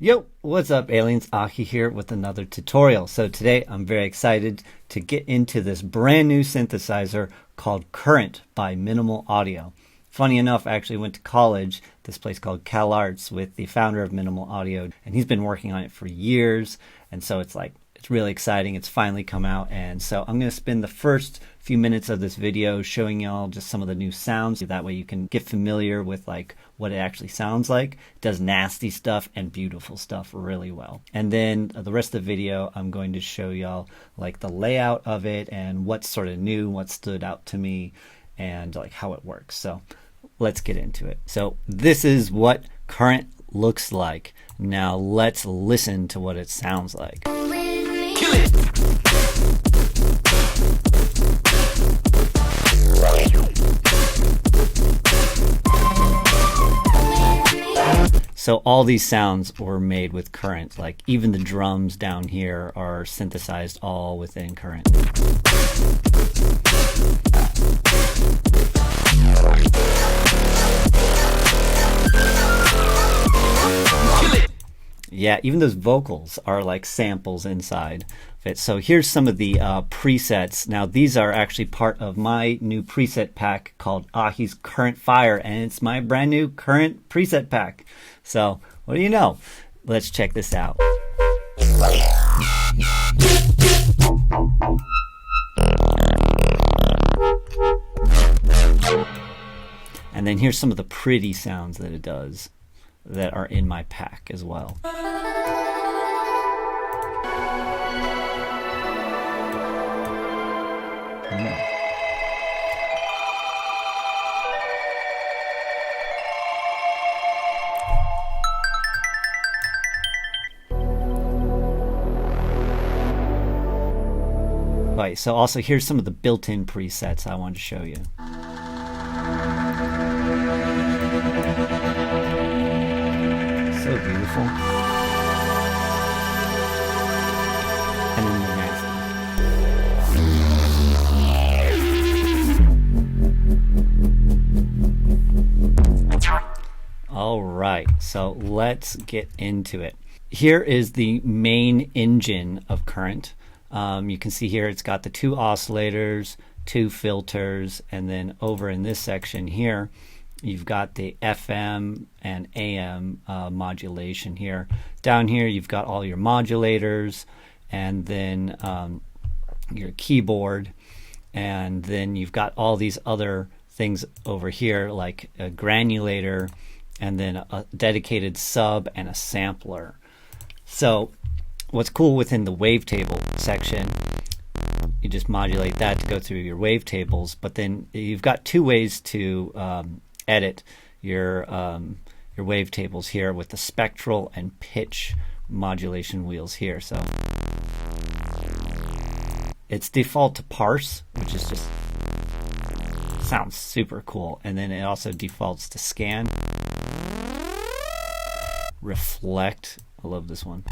Yo, what's up aliens? AHEE here with another tutorial. So today I'm very excited to get into this brand new synthesizer called Current by Minimal Audio. Funny enough, I actually went to college, this place called Cal Arts, with the founder of Minimal Audio, and he's been working on it for years, and so it's really exciting. It's finally come out, and so I'm going to spend the first few minutes of this video showing y'all just some of the new sounds. That way you can get familiar with what it actually sounds like. It does nasty stuff and beautiful stuff really well. And then the rest of the video, I'm going to show y'all the layout of it and what's sort of new, what stood out to me, and how it works. So let's get into it. So this is what Current looks like. Now let's listen to what it sounds like. Kill it! So all these sounds were made with Current. Even the drums down here are synthesized all within Current. Yeah, even those vocals are samples inside of it. So here's some of the presets. Now these are actually part of my new preset pack called AHEE's Current Fire, and it's my brand new Current preset pack. So what do you know? Let's check this out. And then here's some of the pretty sounds that it does that are in my pack as well. Right, so also here's some of the built-in presets I wanted to show you. So beautiful. And then the next. All right, so let's get into it. Here is the main engine of Current. You can see here it's got the 2 oscillators, 2 filters, and then over in this section here you've got the FM and AM modulation here. Down here you've got all your modulators, and then your keyboard, and then you've got all these other things over here like a granulator, and then a dedicated sub and a sampler. So what's cool within the wavetable section, you just modulate that to go through your wavetables, but then you've got 2 ways to edit your wavetables here with the spectral and pitch modulation wheels here. So it's default to parse, which is just sounds super cool, and then it also defaults to scan, reflect. I love this one.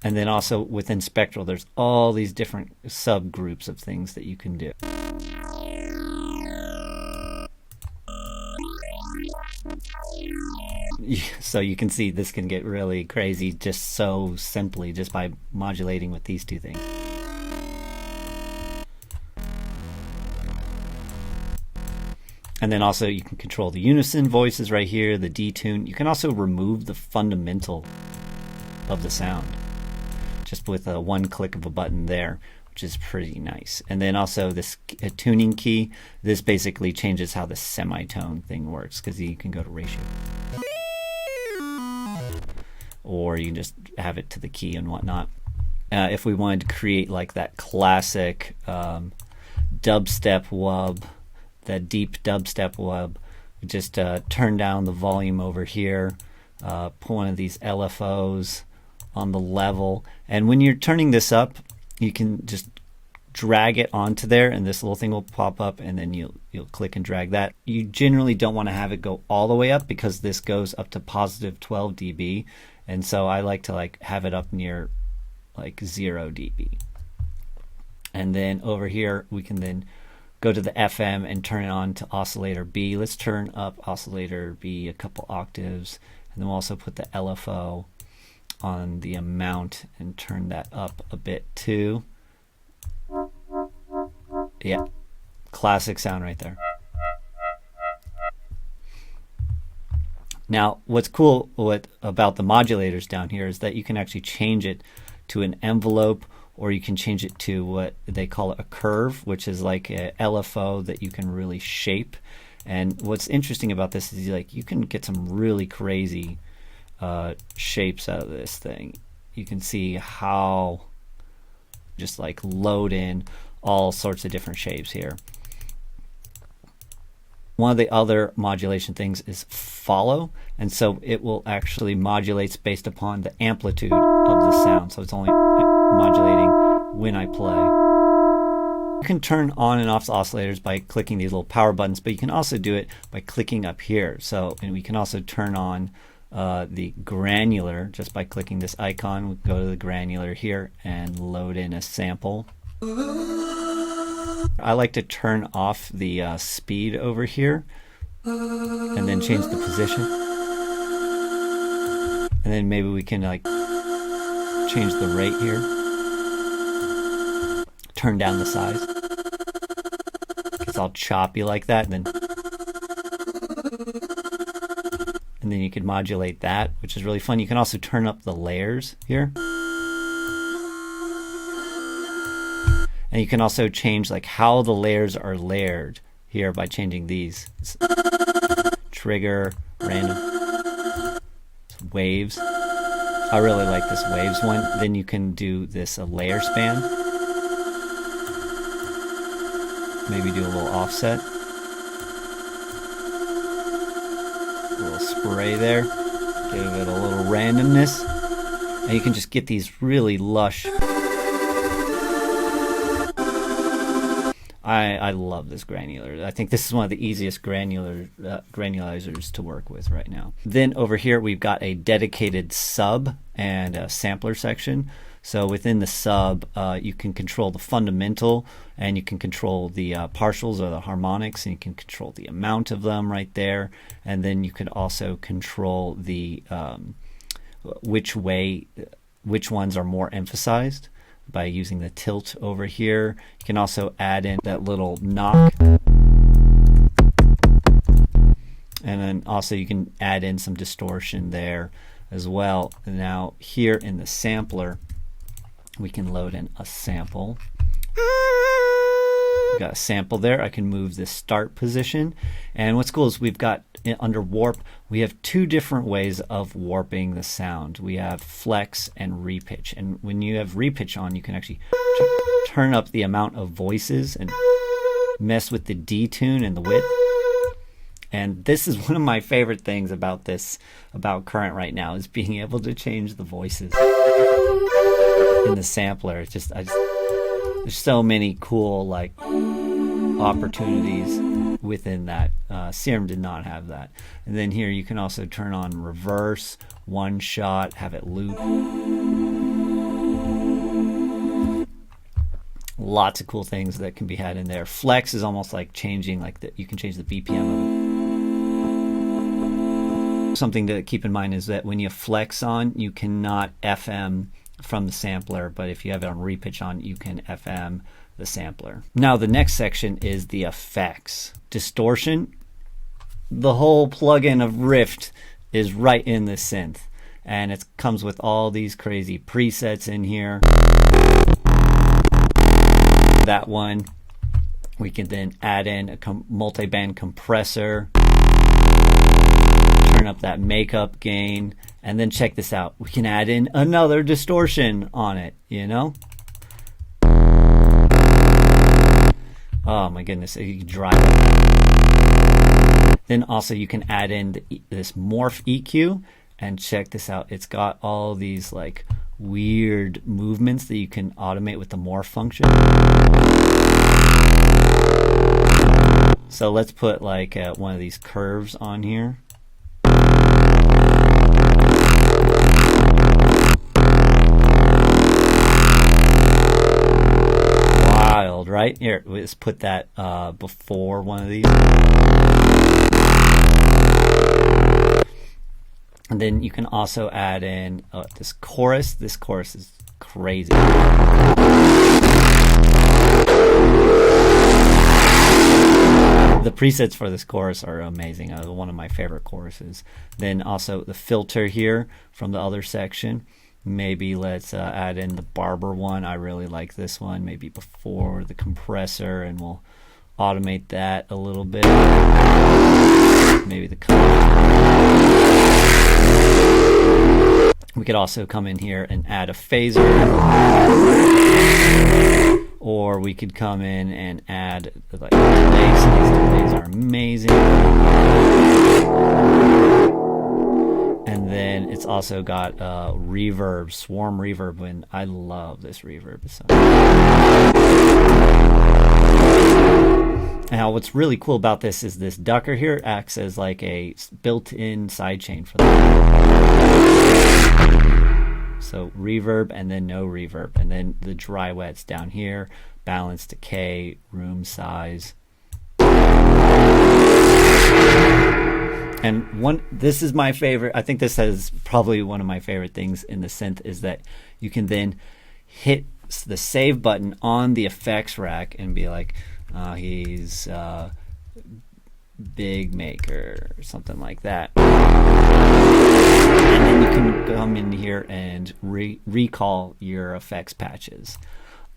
And then also within spectral, there's all these different subgroups of things that you can do. So you can see this can get really crazy just so simply, just by modulating with these 2 things. And then also you can control the unison voices right here, the detune. You can also remove the fundamental of the sound just with a 1 click of a button there, which is pretty nice. And then also this tuning key, this basically changes how the semitone thing works, because you can go to ratio. Or you can just have it to the key and whatnot. If we wanted to create that classic dubstep wub, that deep dubstep wub, we just turn down the volume over here, put one of these LFOs on the level, and when you're turning this up, you can just drag it onto there, and this little thing will pop up, and then you'll click and drag that. You generally don't want to have it go all the way up, because this goes up to positive 12 dB, and so I like to have it up near 0 dB. And then over here we can then go to the FM and turn it on to oscillator B. Let's turn up oscillator B a couple octaves, and then we'll also put the LFO on the amount and turn that up a bit too. Yeah, classic sound right there. Now, what's cool about the modulators down here is that you can actually change it to an envelope, or you can change it to what they call a curve, which is like a LFO that you can really shape. And what's interesting about this is like you can get some really crazy shapes out of this thing. You can see how just like load in all sorts of different shapes here. One of the other modulation things is follow, and so it will actually modulate based upon the amplitude of the sound. So it's only modulating when I play. You can turn on and off the oscillators by clicking these little power buttons, but you can also do it by clicking up here. So, and we can also turn on the granular just by clicking this icon. We go to the granular here and load in a sample. I like to turn off the speed over here and then change the position. And then maybe we can like change the rate here. Turn down the size. It's all choppy like that. And then you can modulate that, which is really fun. You can also turn up the layers here. And you can also change like how the layers are layered here by changing these. Trigger, random, waves. I really like this waves one. Then you can do this layer span. Maybe do a little offset. A little spray there. Give it a little randomness. And you can just get these really lush. I love this granular. I think this is one of the easiest granulizers to work with right now. Then over here we've got a dedicated sub and a sampler section. So within the sub you can control the fundamental, and you can control the partials or the harmonics, and you can control the amount of them right there. And then you could also control the which ones are more emphasized by using the tilt over here. You can also add in that little knock, and then also you can add in some distortion there as well. And now here in the sampler we can load in a sample. We've got a sample there. I can move the start position, and what's cool is we've got under warp, we have two different ways of warping the sound. We have flex and repitch, and when you have repitch on, you can actually turn up the amount of voices and mess with the detune and the width. And this is one of my favorite things about current right now, is being able to change the voices in the sampler. It's just there's so many cool like opportunities within that. Serum did not have that. And then here you can also turn on reverse, one shot, have it loop. Lots of cool things that can be had in there. Flex is almost like changing, like you can change the BPM of it. Something to keep in mind is that when you flex on, you cannot FM from the sampler, but if you have it on repitch on, you can FM the sampler. Now the next section is the effects. Distortion. The whole plugin of Rift is right in the synth, and it comes with all these crazy presets in here. That one, we can then add in a multi-band compressor, turn up that makeup gain, and then check this out. We can add in another distortion on it, you know? Oh my goodness, you can drive it. Then also you can add in this morph EQ, and check this out. It's got all these like weird movements that you can automate with the morph function. So let's put like one of these curves on here. Wild, right? Here, let's put that before one of these. And then you can also add in this chorus. This chorus is crazy. The presets for this chorus are amazing. One of my favorite choruses. Then also the filter here from the other section. Maybe let's add in the barber one. I really like this one. Maybe before the compressor, and we'll automate that a little bit. Maybe the we could also come in here and add a phaser, or we could come in and add like delays. These delays are amazing. And then it's also got reverb, swarm reverb, and I love this reverb. So. Now what's really cool about this is this ducker here acts as like a built-in sidechain for that. So reverb and then no reverb, and then the dry wets down here, balance, decay, room size. And this is my favorite. I think this is probably one of my favorite things in the synth, is that you can then hit the save button on the effects rack and be like, he's big maker or something like that. And then you can come in here and recall your effects patches.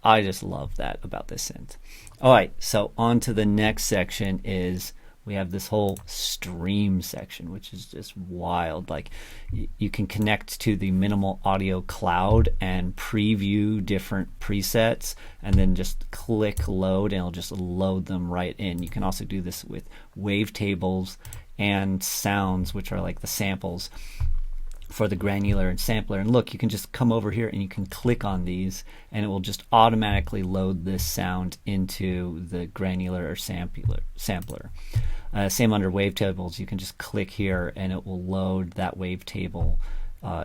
I just love that about this synth. All right, so on to the next section is we have this whole stream section, which is just wild. Like you can connect to the minimal audio cloud and preview different presets, and then just click load and it'll just load them right in. You can also do this with wavetables and sounds, which are like the samples for the granular and sampler. And look, you can just come over here and you can click on these and it will just automatically load this sound into the granular or sampler. Same under wavetables, you can just click here and it will load that wavetable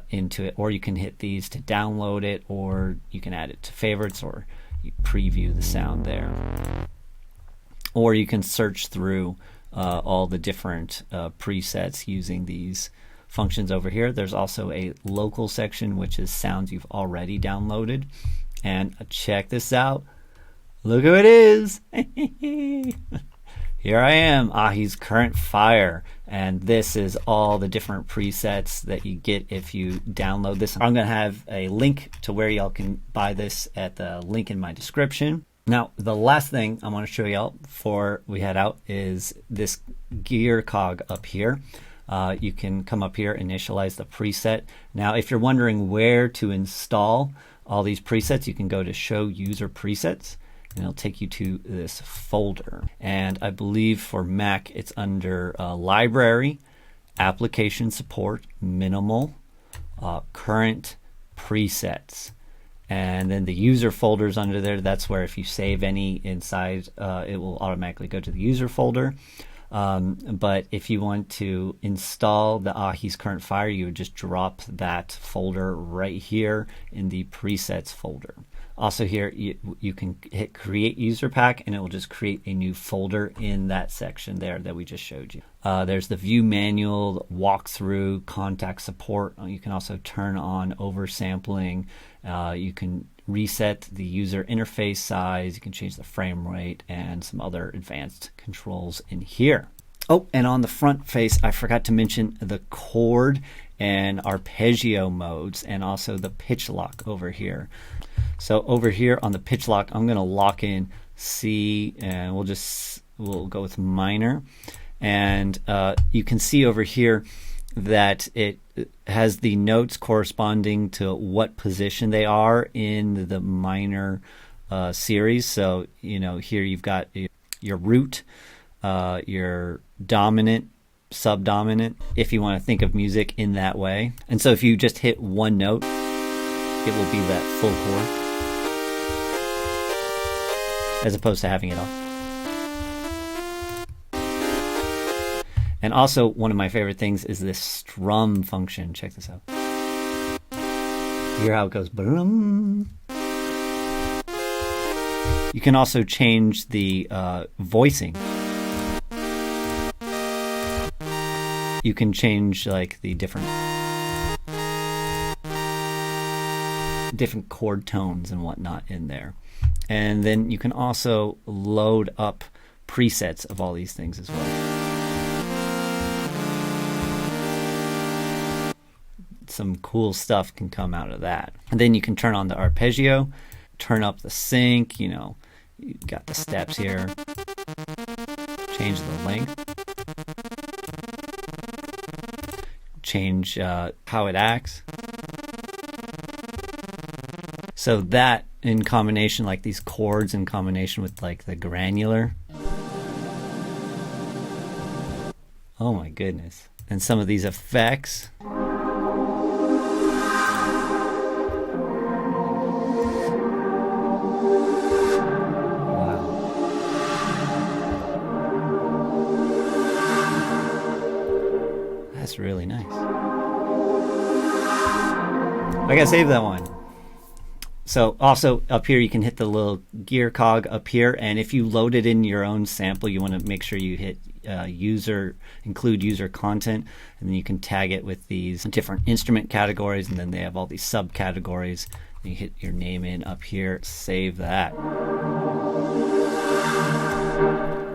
into it, or you can hit these to download it, or you can add it to favorites, or you preview the sound there. Or you can search through all the different presets using these functions over here. There's also a local section, which is sounds you've already downloaded. And check this out. Look who it is. Here I am, AHEE's Current Fire, and this is all the different presets that you get if you download this. I'm going to have a link to where y'all can buy this at the link in my description. Now, the last thing I want to show y'all before we head out is this gear cog up here. You can come up here, initialize the preset. Now, if you're wondering where to install all these presets, you can go to Show User Presets, and it'll take you to this folder. And I believe for Mac, it's under Library, Application Support, Minimal, Current Presets. And then the user folders under there, that's where if you save any inside, it will automatically go to the user folder. But if you want to install the AHEE's Current Fire, you would just drop that folder right here in the presets folder. Also here, you can hit create user pack and it will just create a new folder in that section there that we just showed you. There's the view manual, walkthrough, contact support. You can also turn on oversampling. You can reset the user interface size. You can change the frame rate and some other advanced controls in here. Oh, and on the front face, I forgot to mention the chord and arpeggio modes, and also the pitch lock over here. So over here on the pitch lock, I'm going to lock in C, and we'll go with minor. And you can see over here that it has the notes corresponding to what position they are in the minor series. So, you know, here you've got your root, your dominant, subdominant, if you want to think of music in that way. And so if you just hit one note, it will be that full chord, as opposed to having it all. And also, one of my favorite things is this strum function. Check this out. You hear how it goes? Boom. You You can also change the voicing. You can change like the different chord tones and whatnot in there. And then you can also load up presets of all these things as well. Some cool stuff can come out of that. And then you can turn on the arpeggio, turn up the sync, you know, you got the steps here, change the length, change how it acts. So that in combination, like these chords in combination with like the granular. Oh my goodness. And some of these effects. That's really nice. I gotta save that one. So also up here you can hit the little gear cog up here, and if you load it in your own sample, you want to make sure you hit include user content, and then you can tag it with these different instrument categories, and then they have all these subcategories. You hit your name in up here, save that.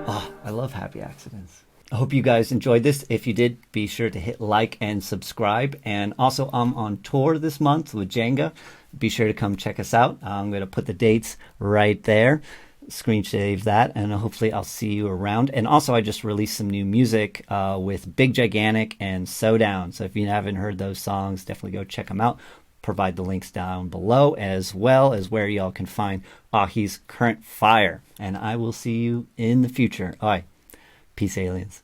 Oh, I love happy accidents. I hope you guys enjoyed this. If you did, be sure to hit like and subscribe. And also, I'm on tour this month with Jenga. Be sure to come check us out. I'm going to put the dates right there. Screen save that, and hopefully I'll see you around. And also, I just released some new music with Big Gigantic and So Down. So if you haven't heard those songs, definitely go check them out. Provide the links down below, as well as where y'all can find AHEE's Current Fire. And I will see you in the future. All right. Peace, aliens.